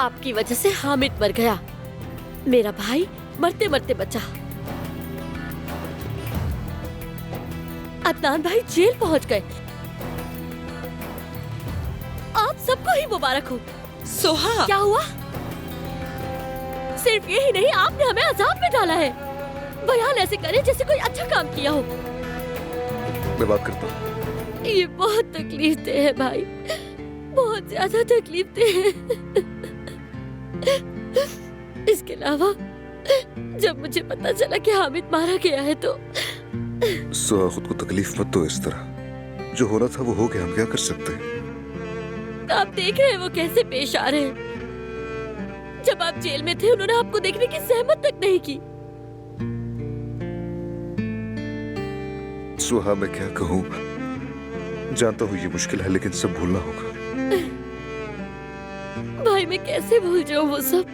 आपकी वजह से हामिद मर गया, मेरा भाई मरते मरते बचा। अदनान भाई जेल पहुंच गए। आप सबको ही मुबारक हो। सोहा, क्या हुआ? सिर्फ यही नहीं, आपने हमें अजाब में डाला है। बयान ऐसे करे जैसे कोई अच्छा काम किया हो। मैं बात करता हूँ। ये बहुत तकलीफ दे है भाई, बहुत ज्यादा तकलीफ दे है। इसके अलावा जब मुझे पता चला कि हामिद मारा गया है तो सोहा, खुद को तकलीफ मत दो इस तरह। जो होना था वो हो गया, हम क्या कर सकते हैं। आप देख रहे हैं वो कैसे पेश आ रहे हैं। जब आप जेल में थे उन्होंने आपको देखने की सहमत तक नहीं की। सोहा, मैं क्या कहूँ, जानता हूँ ये मुश्किल है, लेकिन सब भूलना होगा। भाई मैं कैसे भूल जाऊं वो सब।